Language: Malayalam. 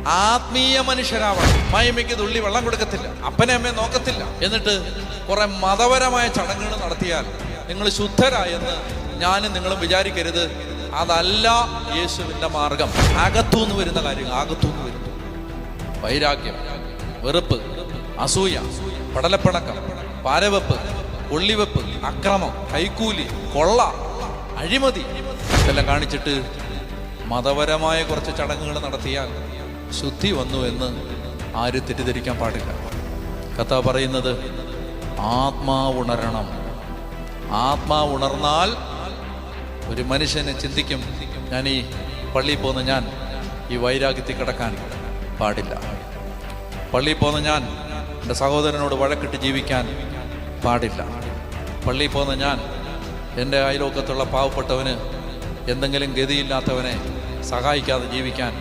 ആത്മീയ മനുഷ്യരാവണം. അമ്മായിയമ്മയ്ക്ക് തുള്ളി വെള്ളം കൊടുക്കത്തില്ല, അപ്പനെ അമ്മയെ നോക്കത്തില്ല. എന്നിട്ട് കുറെ മതപരമായ ചടങ്ങുകൾ നടത്തിയാൽ നിങ്ങൾ ശുദ്ധരായെന്ന് ഞാനും നിങ്ങളും വിചാരിക്കരുത്. അതല്ല യേശുവിൻ്റെ മാർഗം. അകത്തുനിന്ന് വരുന്ന കാര്യങ്ങൾ, അകത്തുനിന്ന് വരുന്നു. വൈരാഗ്യം, വെറുപ്പ്, അസൂയ, പടലപ്പിണക്കം, പാരവെപ്പ്, കൊള്ളിവെപ്പ്, അക്രമം, കൈക്കൂലി, കൊള്ള, അഴിമതി ഇതെല്ലാം കാണിച്ചിട്ട് മതപരമായ കുറച്ച് ചടങ്ങുകൾ നടത്തിയാൽ ശുദ്ധി വന്നു എന്ന് ആരും തെറ്റിദ്ധരിക്കാൻ പാടില്ല. കർത്താവ് പറയുന്നത് ആത്മാവുണരണം. ആത്മാവുണർന്നാൽ ഒരു മനുഷ്യനെ ചിന്തിക്കും, ഞാൻ ഈ പള്ളിയിൽ പോകുന്ന ഞാൻ ഈ വൈരാഗ്യത്തിൽ കിടക്കാൻ പാടില്ല. പള്ളിയിൽ പോകുന്ന ഞാൻ എൻ്റെ സഹോദരനോട് വഴക്കിട്ട് ജീവിക്കാൻ പാടില്ല. പള്ളിയിൽ പോകുന്ന ഞാൻ എൻ്റെ അയൽവക്കത്തുള്ള പാവപ്പെട്ടവന് എന്തെങ്കിലും ഗതിയില്ലാത്തവനെ സഹായിക്കാതെ ജീവിക്കാൻ